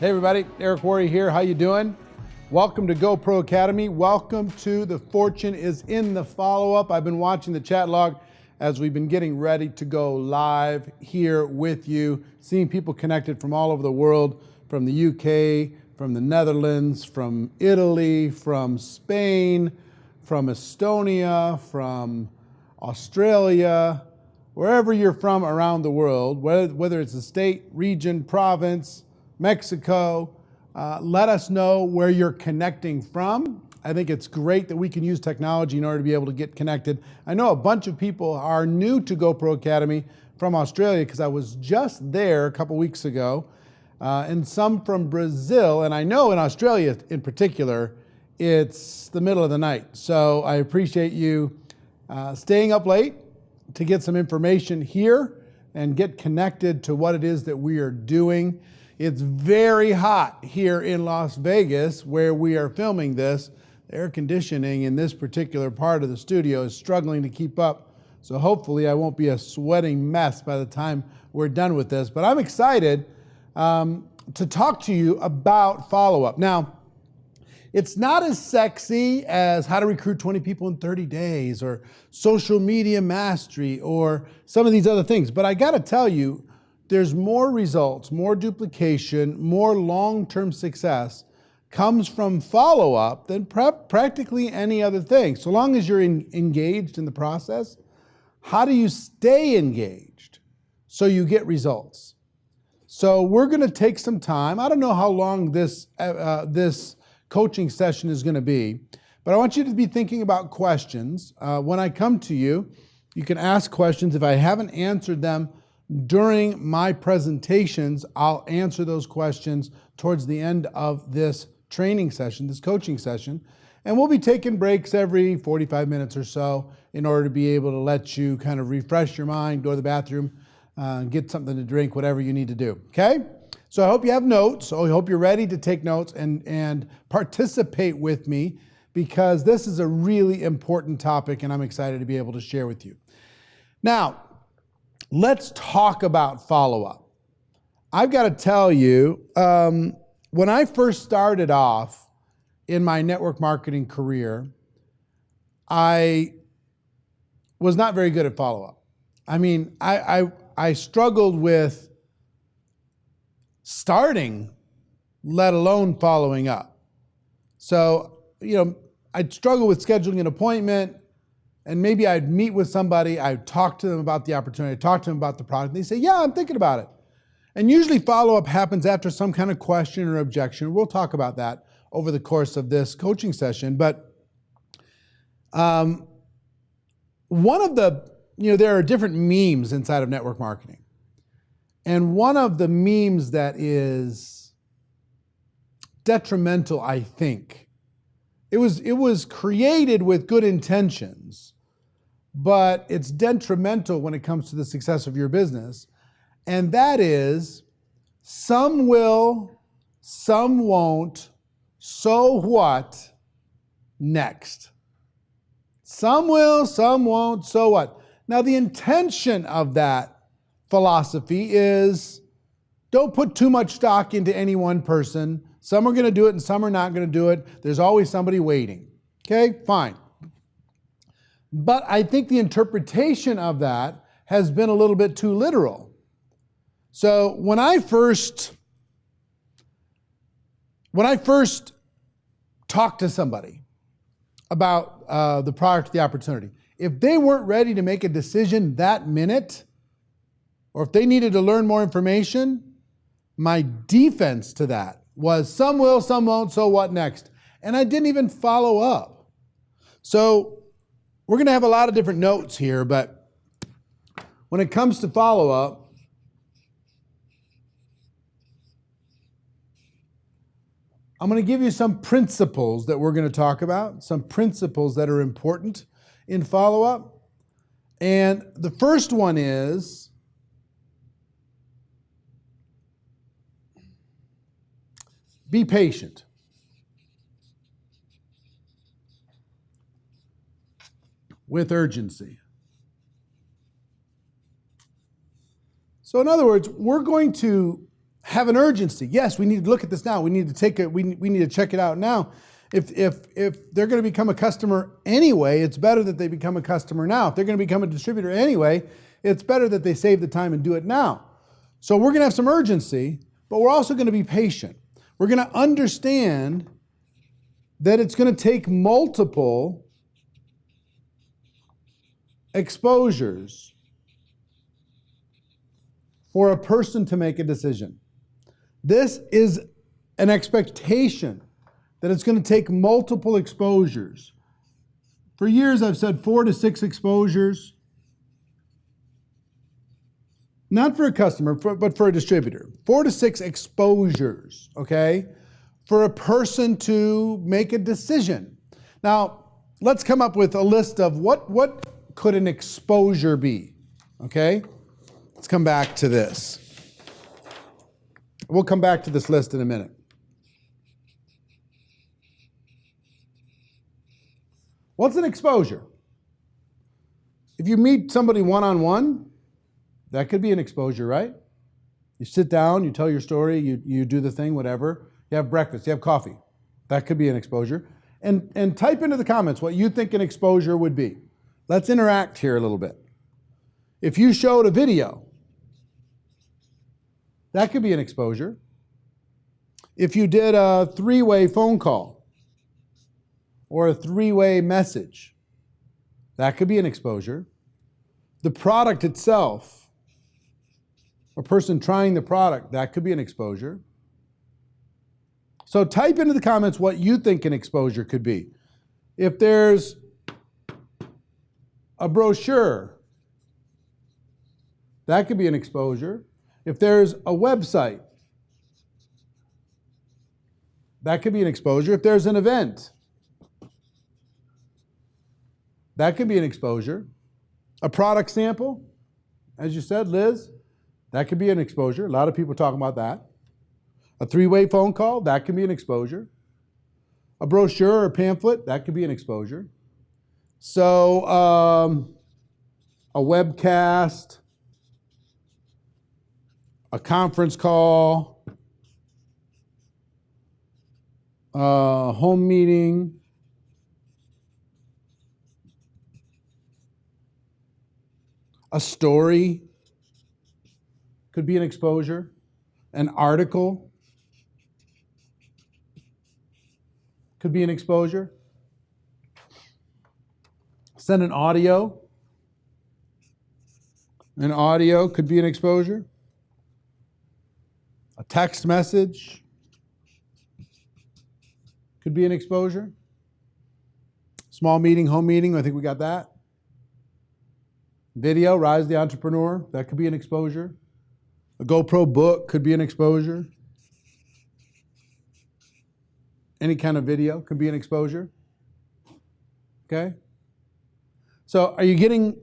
Hey everybody, Eric Worre here. How you doing? Welcome to GoPro Academy. Welcome to The Fortune is in the Follow-Up. I've been watching the chat log as we've been getting ready to go live here with you, seeing people connected from all over the world, from the UK, from the Netherlands, from Italy, from Spain, from Estonia, from Australia, wherever you're from around the world, whether it's a state, region, province, Mexico, let us know where you're connecting from. I think it's great that we can use technology in order to be able to get connected. I know a bunch of people are new to GoPro Academy from Australia because I was just there a couple weeks ago, and some from Brazil. And I know in Australia in particular, it's the middle of the night. So I appreciate you staying up late to get some information here and get connected to what it is that we are doing. It's very hot here in Las Vegas where we are filming this. The air conditioning in this particular part of the studio is struggling to keep up. So hopefully I won't be a sweating mess by the time we're done with this. But I'm excited to talk to you about follow-up. Now, it's not as sexy as how to recruit 20 people in 30 days or social media mastery or some of these other things. But I gotta tell you, there's more results, more duplication, more long-term success comes from follow-up than practically any other thing. So long as you're engaged in the process, how do you stay engaged so you get results? So we're gonna take some time. I don't know how long this coaching session is gonna be, but I want you to be thinking about questions. When I come to you, you can ask questions. If I haven't answered them during my presentations, I'll answer those questions towards the end of this training session, this coaching session. And we'll be taking breaks every 45 minutes or so in order to be able to let you kind of refresh your mind, go to the bathroom, get something to drink, whatever you need to do, okay? So I hope you have notes. I hope you're ready to take notes and participate with me because this is a really important topic and I'm excited to be able to share with you. Now, let's talk about follow-up. I've got to tell you, when I first started off in my network marketing career, I was not very good at follow-up. I mean, I struggled with starting, let alone following up. So, I'd struggle with scheduling an appointment, and maybe I'd meet with somebody, I'd talk to them about the opportunity, talk to them about the product, and they say, yeah, I'm thinking about it. And usually follow-up happens after some kind of question or objection. We'll talk about that over the course of this coaching session. But one of the, there are different memes inside of network marketing. And one of the memes that is detrimental, I think, it was created with good intentions, but it's detrimental when it comes to the success of your business. And that is, some will, some won't, so what next? Some will, some won't, so what? Now the intention of that philosophy is don't put too much stock into any one person. Some are going to do it and some are not going to do it. There's always somebody waiting. Okay, fine. But I think the interpretation of that has been a little bit too literal. So when I first talked to somebody about the product, the opportunity, if they weren't ready to make a decision that minute, or if they needed to learn more information, my defense to that was some will, some won't, so what next? And I didn't even follow up. So we're going to have a lot of different notes here, but when it comes to follow-up, I'm going to give you some principles that we're going to talk about, some principles that are important in follow-up. And the first one is be patient. With urgency. So in other words, we're going to have an urgency. Yes, we need to look at this now. We need to take it. We need to check it out now. If they're going to become a customer anyway, it's better that they become a customer now. If they're going to become a distributor anyway, it's better that they save the time and do it now. So we're going to have some urgency, but we're also going to be patient. We're going to understand that it's going to take multiple exposures for a person to make a decision. This is an expectation that it's going to take multiple exposures. For years, I've said 4 to 6 exposures. Not for a customer, but for a distributor. 4 to 6 exposures, okay, for a person to make a decision. Now, let's come up with a list of what could an exposure be, okay? Let's come back to this. We'll come back to this list in a minute. What's an exposure? If you meet somebody one-on-one, that could be an exposure, right? You sit down, you tell your story, you do the thing, whatever. You have breakfast, you have coffee. That could be an exposure. And type into the comments what you think an exposure would be. Let's interact here a little bit. If you showed a video, that could be an exposure. If you did a 3-way phone call, or a 3-way message, that could be an exposure. The product itself, a person trying the product, that could be an exposure. So type into the comments what you think an exposure could be. If there's a brochure, that could be an exposure. If there's a website, that could be an exposure. If there's an event, that could be an exposure. A product sample, as you said, Liz, that could be an exposure. A lot of people talking about that. A 3-way phone call, that could be an exposure. A brochure or pamphlet, that could be an exposure. So, a webcast, a conference call, a home meeting, a story could be an exposure. An article could be an exposure. Send an audio. An audio could be an exposure. A text message could be an exposure. Small meeting, home meeting, I think we got that. Video, Rise the Entrepreneur, that could be an exposure. A GoPro book could be an exposure. Any kind of video could be an exposure. Okay? So are you getting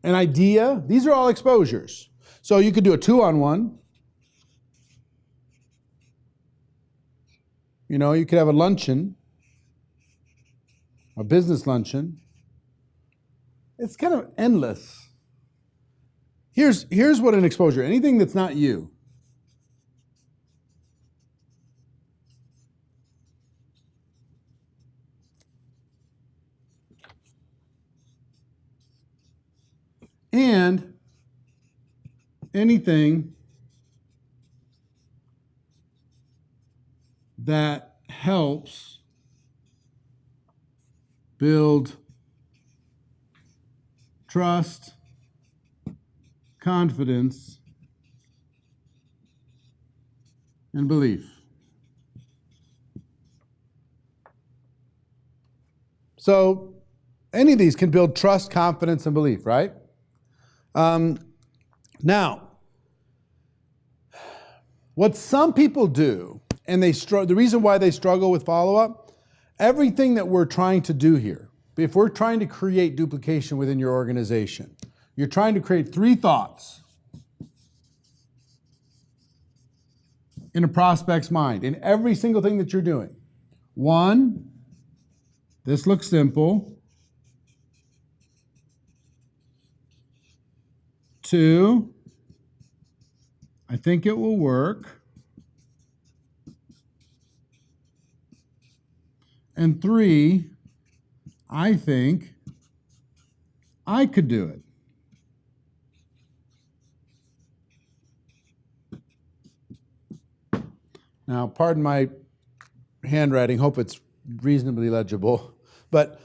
an idea? These are all exposures. So you could do a 2-on-1. You know, you could have a luncheon, a business luncheon. It's kind of endless. Here's what an exposure, anything that's not you. And anything that helps build trust, confidence, and belief. So any of these can build trust, confidence, and belief, right? Now, what some people do, and the reason why they struggle with follow-up, everything that we're trying to do here, if we're trying to create duplication within your organization, you're trying to create 3 thoughts in a prospect's mind in every single thing that you're doing. 1, this looks simple. 2, I think it will work. And 3, I think I could do it. Now, pardon my handwriting. Hope it's reasonably legible. But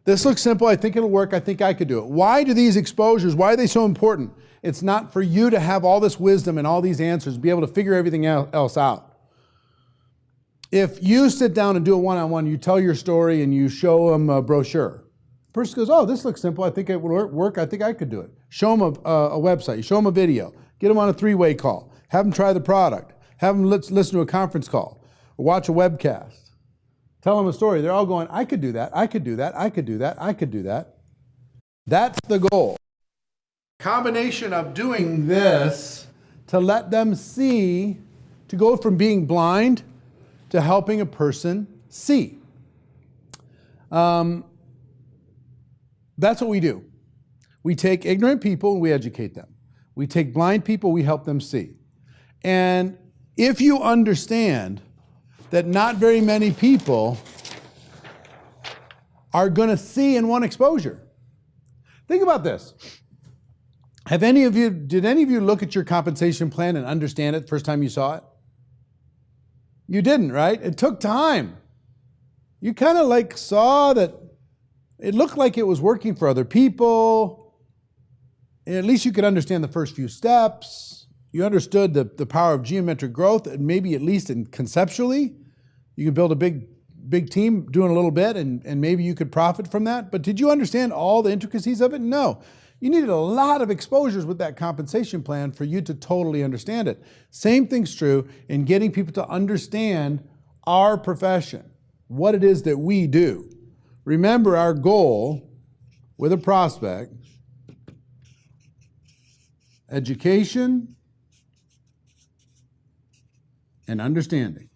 this looks simple. I think it'll work. I think I could do it. Why do these exposures, why are they so important? It's not for you to have all this wisdom and all these answers, be able to figure everything else out. If you sit down and do a one-on-one, you tell your story and you show them a brochure. The person goes, oh, this looks simple. I think it would work. I think I could do it. Show them a website. You show them a video. Get them on a 3-way call. Have them try the product. Have them listen to a conference call or watch a webcast. Tell them a story. They're all going, I could do that. I could do that. I could do that. I could do that. That's the goal. Combination of doing this to let them see, to go from being blind to helping a person see. That's what we do. We take ignorant people and we educate them. We take blind people, we help them see. And if you understand that not very many people are going to see in one exposure. Think about this. Did any of you look at your compensation plan and understand it the first time you saw it? You didn't, right? It took time. You kind of like saw that it looked like it was working for other people. And at least you could understand the first few steps. You understood the power of geometric growth, and maybe at least conceptually, you can build a big team doing a little bit, and maybe you could profit from that. But did you understand all the intricacies of it? No. You needed a lot of exposures with that compensation plan for you to totally understand it. Same thing's true in getting people to understand our profession, what it is that we do. Remember, our goal with a prospect, education and understanding.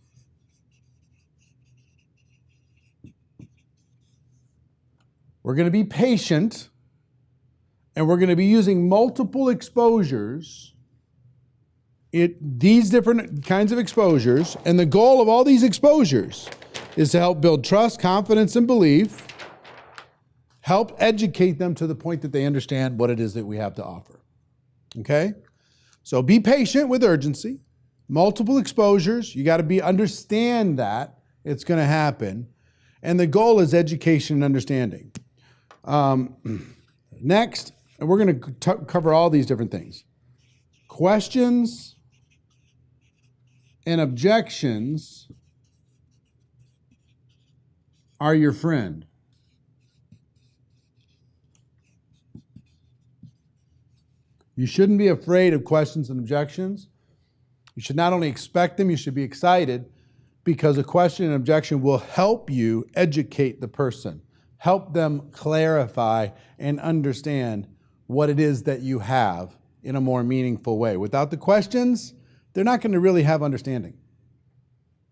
We're going to be patient, and we're going to be using multiple exposures, these different kinds of exposures, and the goal of all these exposures is to help build trust, confidence, and belief, help educate them to the point that they understand what it is that we have to offer. Okay? So be patient with urgency. Multiple exposures, you got to understand that it's going to happen. And the goal is education and understanding. Next, and we're going to cover all these different things. Questions and objections are your friend. You shouldn't be afraid of questions and objections. You should not only expect them, you should be excited, because a question and objection will help you educate the person, help them clarify and understand what it is that you have in a more meaningful way. Without the questions, they're not going to really have understanding.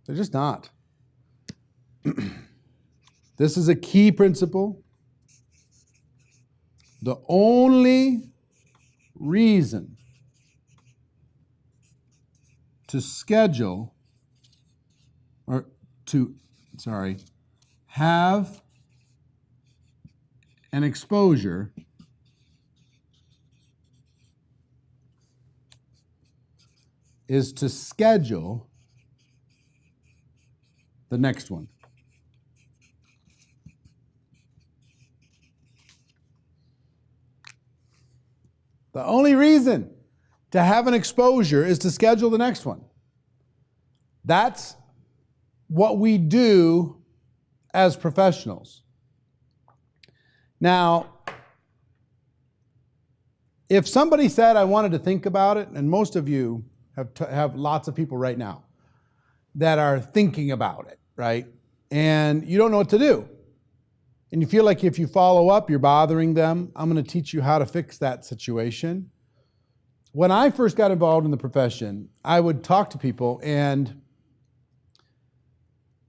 They're just not. This is a key principle. The only reason to schedule or to, have an exposure is to schedule the next one. The only reason to have an exposure is to schedule the next one. That's what we do as professionals. Now, if somebody said, I wanted to think about it, and most of you have lots of people right now that are thinking about it, right? And you don't know what to do. And you feel like if you follow up, you're bothering them. I'm going to teach you how to fix that situation. When I first got involved in the profession, I would talk to people and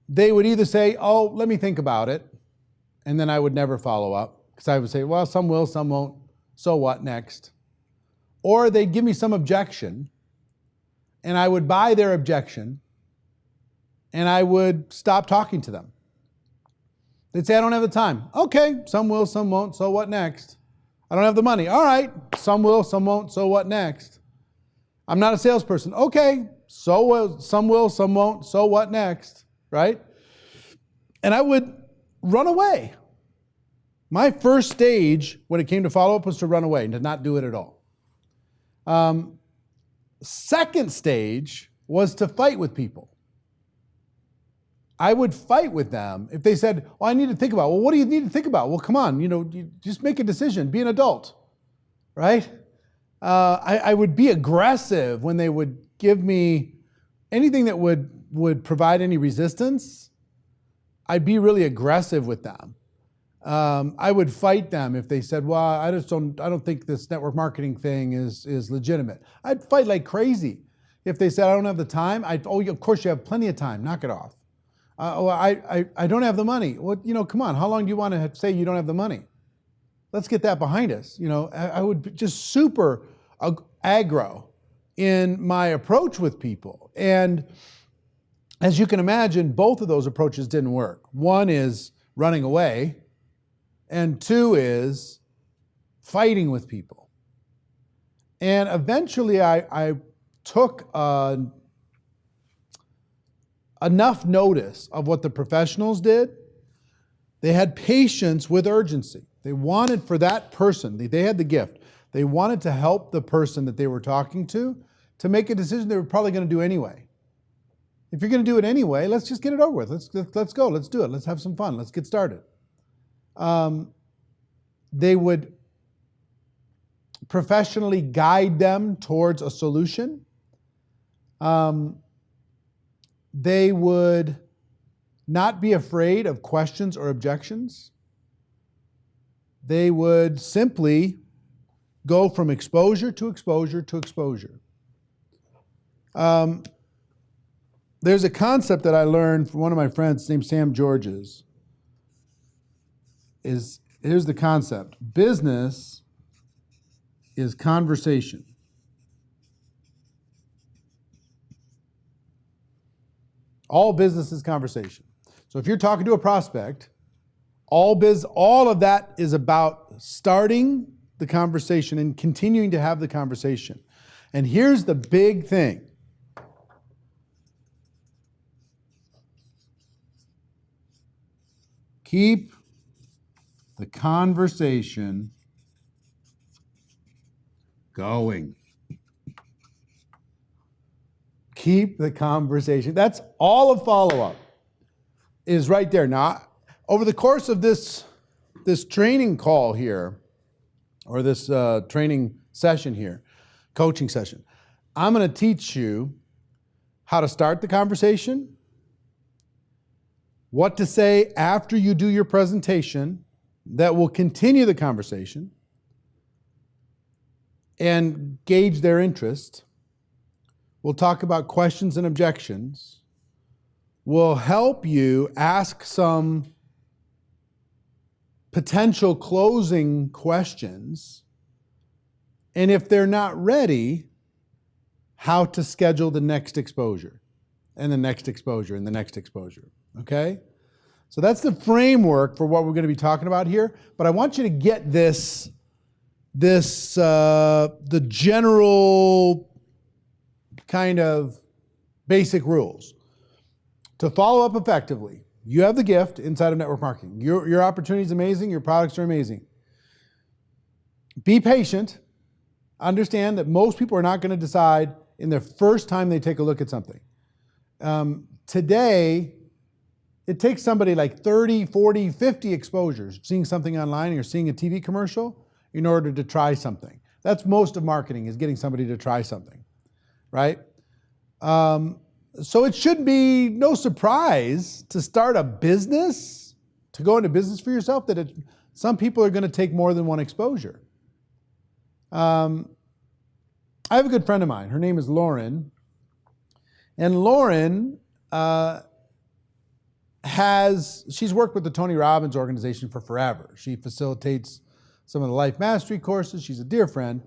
they would either say, oh, let me think about it. And then I would never follow up because I would say, well, some will, some won't. So what next? Or they'd give me some objection and I would buy their objection and I would stop talking to them. They'd say, I don't have the time. Okay, some will, some won't, so what next? I don't have the money. All right, some will, some won't, so what next? I'm not a salesperson. Okay, some will, some won't, so what next, right? And I would run away. My first stage when it came to follow-up was to run away and to not do it at all. Second stage was to fight with people. I would fight with them if they said, well, I need to think about it. Well, what do you need to think about? Well, come on, you just make a decision, be an adult, right? I would be aggressive when they would give me anything that would provide any resistance. I'd be really aggressive with them. I would fight them if they said, well, I don't think this network marketing thing is legitimate. I'd fight like crazy. If they said, I don't have the time, of course you have plenty of time, knock it off. I don't have the money. Well, come on, how long do you want to say you don't have the money? Let's get that behind us. I would be just super aggro in my approach with people. And as you can imagine, both of those approaches didn't work. One is running away, and two is fighting with people. And eventually I took enough notice of what the professionals did. They had patience with urgency. They wanted for that person, they had the gift. They wanted to help the person that they were talking to make a decision they were probably going to do anyway. If you're going to do it anyway, let's just get it over with. Let's go. Let's do it. Let's have some fun. Let's get started. They would professionally guide them towards a solution. They would not be afraid of questions or objections. They would simply go from exposure to exposure to exposure. There's a concept that I learned from one of my friends named Sam Georges. Here's the concept. Business is conversation. All business is conversation. So if you're talking to a prospect, all of that is about starting the conversation and continuing to have the conversation. And here's the big thing. Keep the conversation going. Keep the conversation. That's all of follow-up is right there. Now, over the course of this training call here, or this training session here, coaching session, I'm going to teach you how to start the conversation, what to say after you do your presentation that will continue the conversation and gauge their interest. We'll talk about questions and objections. We'll help you ask some potential closing questions. And if they're not ready, how to schedule the next exposure and the next exposure and the next exposure. Okay? So that's the framework for what we're going to be talking about here. But I want you to get the general kind of basic rules. To follow up effectively, you have the gift inside of network marketing. Your opportunity is amazing. Your products are amazing. Be patient. Understand that most people are not going to decide in their first time they take a look at something. Today, it takes somebody like 30, 40, 50 exposures, seeing something online or seeing a TV commercial in order to try something. That's most of marketing, is getting somebody to try something, right? So it should be no surprise to start a business, to go into business for yourself, that some people are going to take more than one exposure. I have a good friend of mine. Her name is Lauren. And Lauren she's worked with the Tony Robbins organization for forever. She facilitates some of the life mastery courses. She's a dear friend.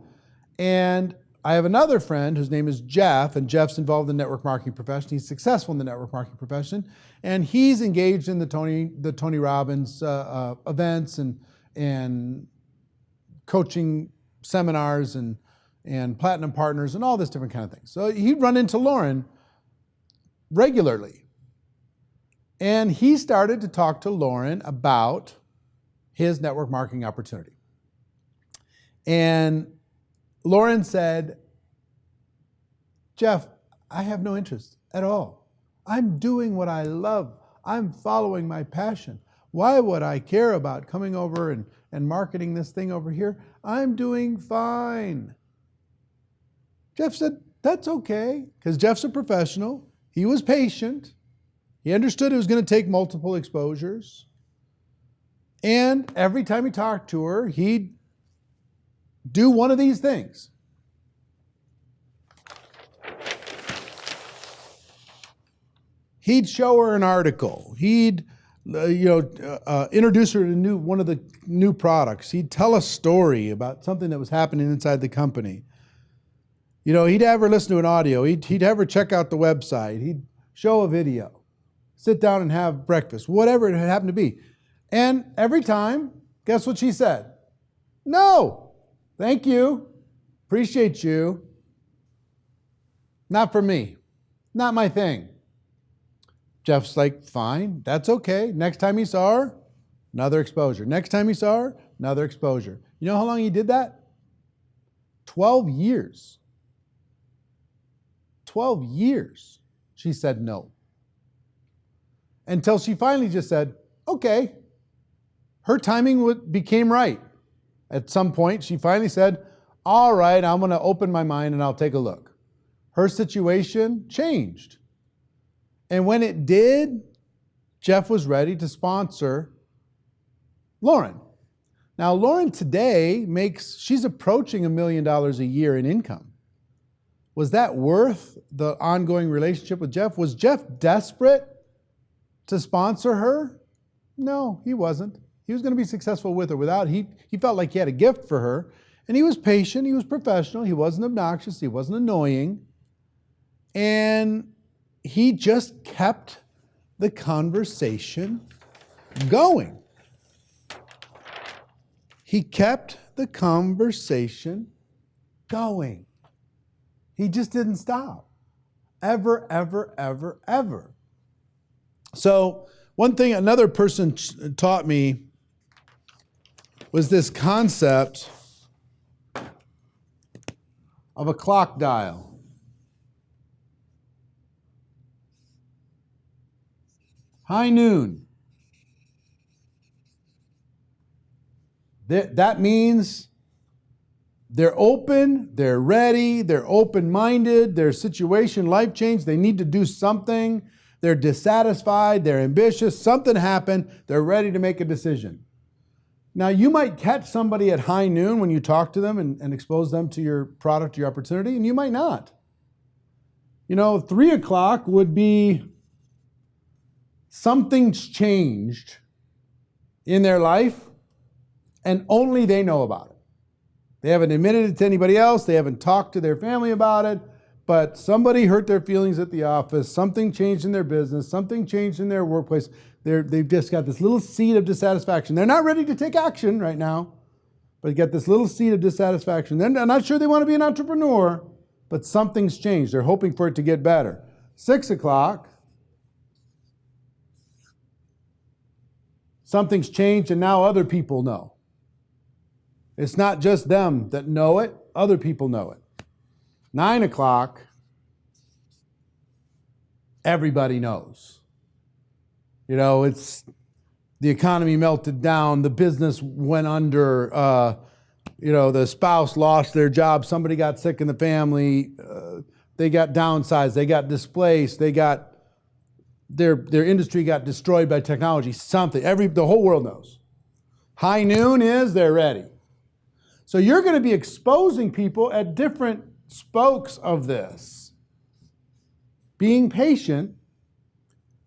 And I have another friend whose name is Jeff, and Jeff's involved in the network marketing profession. He's successful in the network marketing profession, and he's engaged in the Tony Robbins events and coaching seminars and platinum partners and all this different kind of things. So he'd run into Lauren regularly. And he started to talk to Lauren about his network marketing opportunity. And Lauren said, Jeff, I have no interest at all. I'm doing what I love. I'm following my passion. Why would I care about coming over and marketing this thing over here? I'm doing fine. Jeff said, that's okay, because Jeff's a professional. He was patient. He understood it was going to take multiple exposures. And every time he talked to her, he'd do one of these things. He'd show her an article. He'd introduce her to one of the new products. He'd tell a story about something that was happening inside the company. He'd have her listen to an audio. He'd have her check out the website. He'd show a video, sit down and have breakfast, whatever it happened to be. And every time, guess what she said? No, thank you, appreciate you. Not for me, not my thing. Jeff's like, fine, that's okay. Next time he saw her, another exposure. Next time he saw her, another exposure. You know how long he did that? 12 years. 12 years. She said no. Until she finally just said, okay. Her timing became right. At some point, she finally said, all right, I'm going to open my mind and I'll take a look. Her situation changed. And when it did, Jeff was ready to sponsor Lauren. Now, Lauren today she's approaching $1 million a year in income. Was that worth the ongoing relationship with Jeff? Was Jeff desperate to sponsor her? No, he wasn't. He was going to be successful with or without. He felt like he had a gift for her. And he was patient. He was professional. He wasn't obnoxious. He wasn't annoying. And he just kept the conversation going. He kept the conversation going. He just didn't stop. Ever, ever, ever, ever. So one thing another person taught me was this concept of a clock dial. High noon. That means they're open, they're ready, they're open-minded, their situation, life change, they need to do something, they're dissatisfied, they're ambitious, something happened, they're ready to make a decision. Now, you might catch somebody at high noon when you talk to them and expose them to your product, your opportunity, and you might not. 3 o'clock would be something's changed in their life and only they know about it. They haven't admitted it to anybody else. They haven't talked to their family about it, but somebody hurt their feelings at the office. Something changed in their business. Something changed in their workplace. They've just got this little seed of dissatisfaction. They're not ready to take action right now, but they got this little seed of dissatisfaction. They're not sure they want to be an entrepreneur, but something's changed. They're hoping for it to get better. 6 o'clock, something's changed and now other people know. It's not just them that know it, other people know it. 9 o'clock, everybody knows. It's the economy melted down, the business went under, the spouse lost their job, somebody got sick in the family, they got downsized, they got displaced, they got their industry got destroyed by technology, something. The whole world knows. High noon is they're ready. So you're going to be exposing people at different spokes of this. Being patient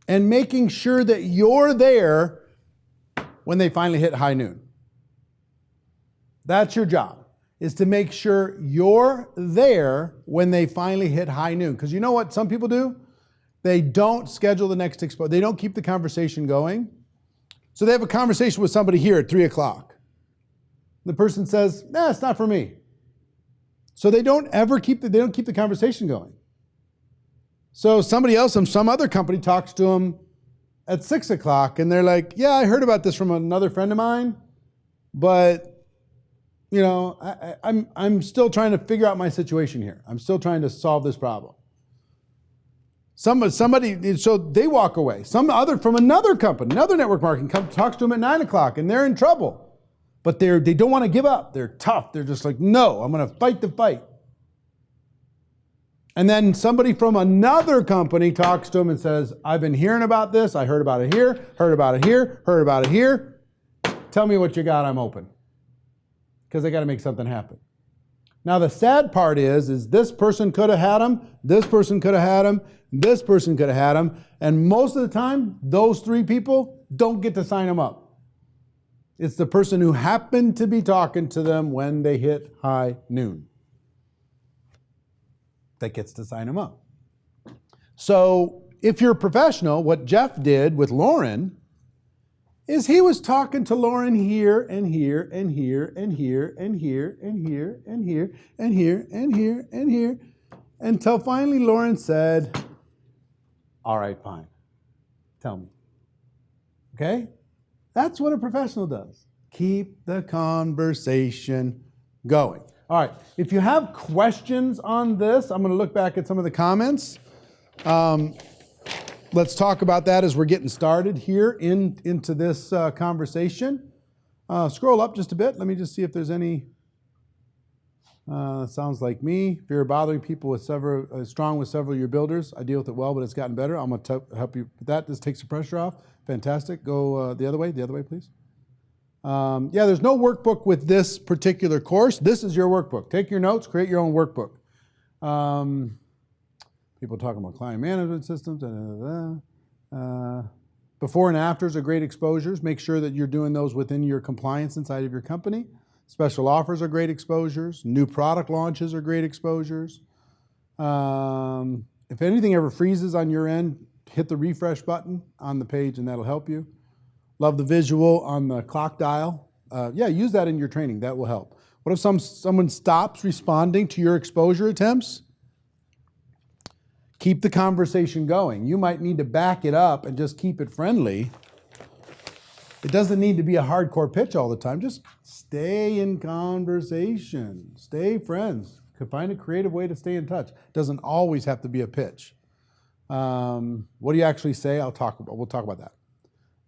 and making sure that you're there when they finally hit high noon. That's your job. is to make sure you're there when they finally hit high noon. Because you know what some people do? They don't schedule the next exposure. They don't keep the conversation going. So they have a conversation with somebody here at 3 o'clock. The person says, nah, it's not for me. So they don't keep the conversation going. So somebody else from some other company talks to them at 6 o'clock and they're like, yeah, I heard about this from another friend of mine, but you know, I'm still trying to figure out my situation here. I'm still trying to solve this problem. Somebody, so they walk away. Some other from another company, another network marketing company talks to them at 9 o'clock and they're in trouble. But they don't want to give up. They're tough. They're just like, no, I'm going to fight the fight. And then somebody from another company talks to them and says, I've been hearing about this. I heard about it here, heard about it here, heard about it here. Tell me what you got. I'm open. Because they got to make something happen. Now the sad part is this person could have had them, this person could have had them, this person could have had them, and most of the time, those three people don't get to sign them up. It's the person who happened to be talking to them when they hit high noon that gets to sign them up. So if you're a professional, what Jeff did with Lauren is he was talking to Lauren here and here and here and here and here and here and here and here and here and here until finally Lauren said, all right, fine. Tell me. Okay? That's what a professional does. Keep the conversation going. All right. If you have questions on this, I'm going to look back at some of the comments. Let's talk about that as we're getting started here into this conversation. Scroll up just a bit. Let me just see if there's any. Sounds like me. Fear of bothering people with strong with several of your builders. I deal with it well, but it's gotten better. I'm going to help you with that. This takes the pressure off. Fantastic. Go the other way, please. Yeah, there's no workbook with this particular course. This is your workbook. Take your notes, create your own workbook. People talking about client management systems. Before and afters are great exposures. Make sure that you're doing those within your compliance inside of your company. Special offers are great exposures. New product launches are great exposures. If anything ever freezes on your end, hit the refresh button on the page and that'll help you. Love the visual on the clock dial. Yeah, use that in your training. That will help. What if someone stops responding to your exposure attempts? Keep the conversation going. You might need to back it up and just keep it friendly. It doesn't need to be a hardcore pitch all the time. Just stay in conversation. Stay friends. Find a creative way to stay in touch. It doesn't always have to be a pitch. What do you actually say? We'll talk about that.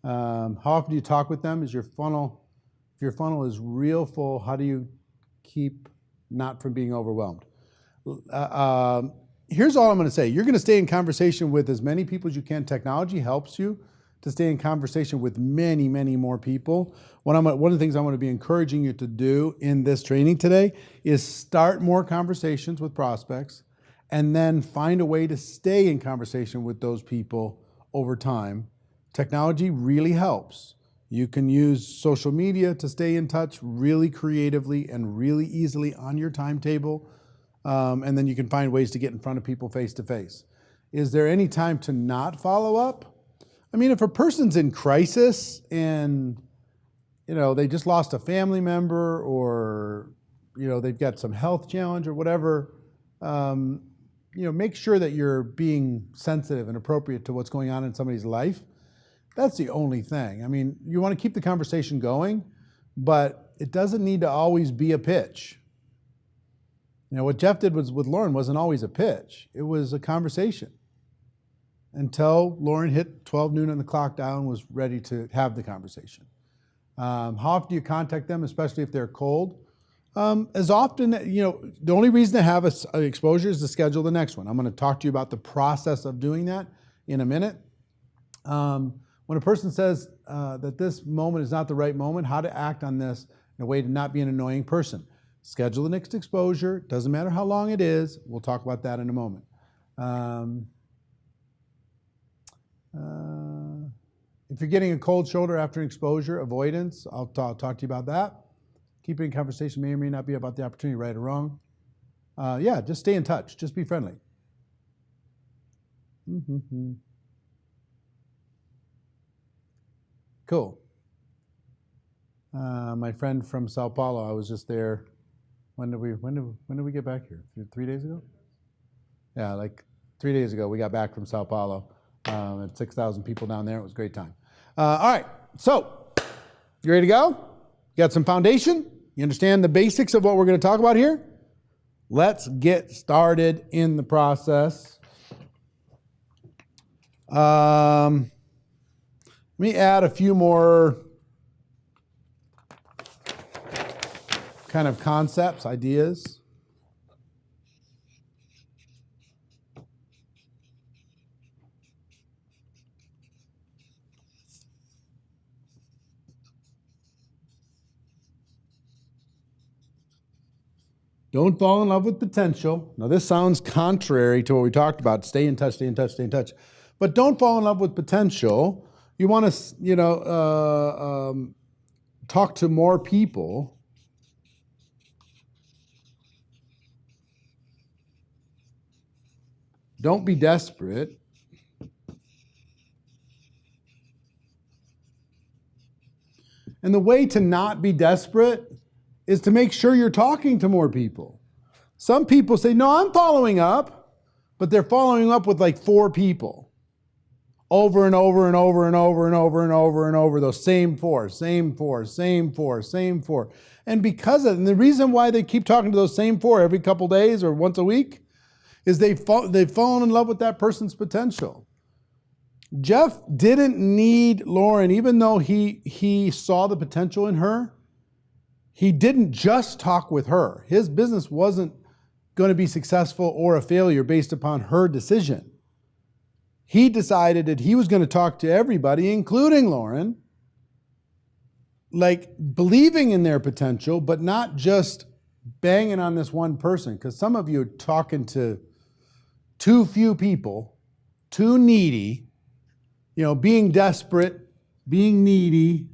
How often do you talk with them? If your funnel is real full, how do you keep not from being overwhelmed? Here's all I'm going to say. You're going to stay in conversation with as many people as you can. Technology helps you to stay in conversation with many, many more people. One of the things I'm going to be encouraging you to do in this training today is start more conversations with prospects and then find a way to stay in conversation with those people over time. Technology really helps. You can use social media to stay in touch really creatively and really easily on your timetable. And then you can find ways to get in front of people face to face. Is there any time to not follow up? I mean, if a person's in crisis and, they just lost a family member or, they've got some health challenge or whatever, make sure that you're being sensitive and appropriate to what's going on in somebody's life. That's the only thing. I mean, you want to keep the conversation going, but it doesn't need to always be a pitch. What Jeff did with Lauren wasn't always a pitch. It was a conversation until Lauren hit 12 noon on the clock dial and was ready to have the conversation. How often do you contact them, especially if they're cold? As often, the only reason to have an exposure is to schedule the next one. I'm going to talk to you about the process of doing that in a minute. When a person says that this moment is not the right moment, how to act on this in a way to not be an annoying person. Schedule the next exposure. Doesn't matter how long it is. We'll talk about that in a moment. If you're getting a cold shoulder after an exposure, avoidance, I'll talk to you about that. keep it in conversation, may or may not be about the opportunity, right or wrong. Yeah, just stay in touch. Just be friendly. Cool. My friend from Sao Paulo, I was just there. When did we get back here? 3 days ago? Yeah, like 3 days ago, we got back from Sao Paulo. Had 6,000 people down there. It was a great time. All right, so you ready to go? You got some foundation? You understand the basics of what we're going to talk about here? Let's get started in the process. Let me add a few more kind of concepts, ideas. Don't fall in love with potential. Now, this sounds contrary to what we talked about. Stay in touch, stay in touch, stay in touch. But don't fall in love with potential. You want to, talk to more people. Don't be desperate. And the way to not be desperate is to make sure you're talking to more people. Some people say, no, I'm following up, but they're following up with like 4 people. Over and over and over and over and over and over and over, those same 4. And because of, and the reason why they keep talking to those same 4 every couple days or once a week is they've fallen in love with that person's potential. Jeff didn't need Lauren, even though he saw the potential in her. He didn't just talk with her. His business wasn't going to be successful or a failure based upon her decision. He decided that he was going to talk to everybody, including Lauren, like believing in their potential, but not just banging on this one person. Because some of you are talking to too few people, too needy, being desperate, being needy.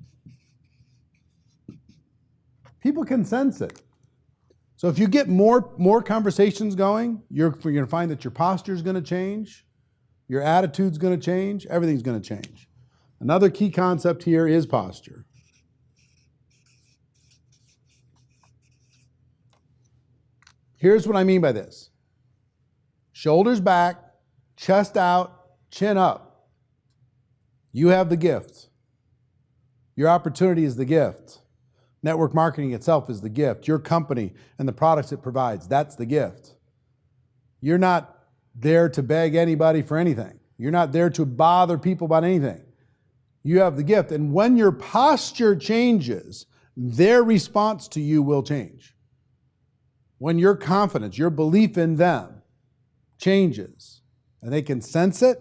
People can sense it. So if you get more conversations going, you're going to find that your posture is going to change, your attitude's going to change, everything's going to change. Another key concept here is posture. Here's what I mean by this. Shoulders back, chest out, chin up. You have the gift. Your opportunity is the gift. Network marketing itself is the gift. Your company and the products it provides, that's the gift. You're not there to beg anybody for anything. You're not there to bother people about anything. You have the gift. And when your posture changes, their response to you will change. When your confidence, your belief in them changes, and they can sense it,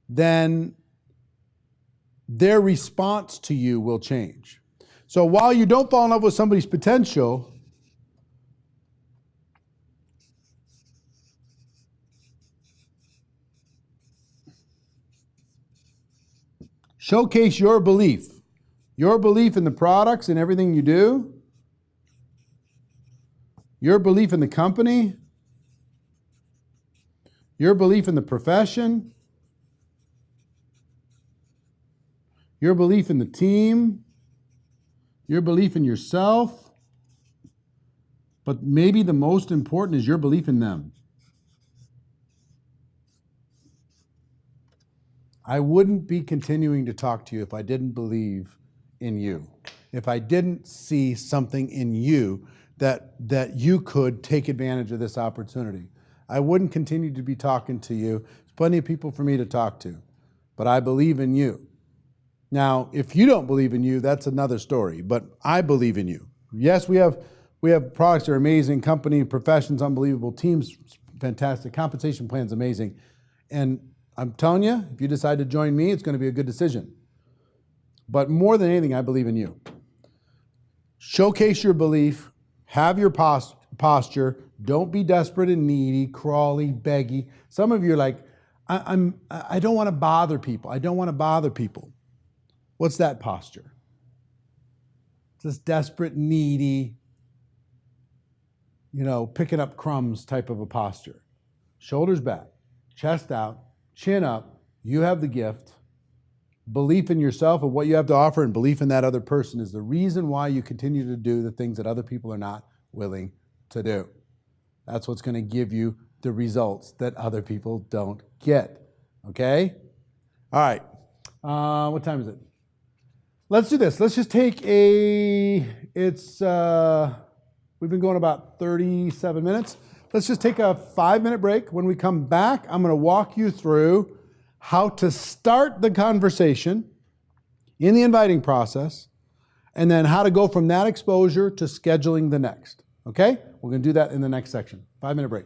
then their response to you will change. So while you don't fall in love with somebody's potential, showcase your belief in the products and everything you do, your belief in the company, your belief in the profession, your belief in the team, your belief in yourself, but maybe the most important is your belief in them. I wouldn't be continuing to talk to you if I didn't believe in you, if I didn't see something in you that you could take advantage of this opportunity. I wouldn't continue to be talking to you. There's plenty of people for me to talk to, but I believe in you. Now, if you don't believe in you, that's another story, but I believe in you. Yes, we have products that are amazing, company, professions, unbelievable, teams, fantastic, compensation plans, amazing. And I'm telling you, if you decide to join me, it's going to be a good decision. But more than anything, I believe in you. Showcase your belief, have your posture, don't be desperate and needy, crawly, beggy. Some of you are like, I don't want to bother people. I don't want to bother people. What's that posture? this desperate, needy, picking up crumbs type of a posture. Shoulders back, chest out, chin up. You have the gift. Belief in yourself and what you have to offer and belief in that other person is the reason why you continue to do the things that other people are not willing to do. That's what's going to give you the results that other people don't get. Okay? All right. What time is it? Let's do this. Let's just take we've been going about 37 minutes. Let's just take a 5-minute break. When we come back, I'm going to walk you through how to start the conversation in the inviting process, and then how to go from that exposure to scheduling the next. Okay? We're going to do that in the next section. 5-minute break.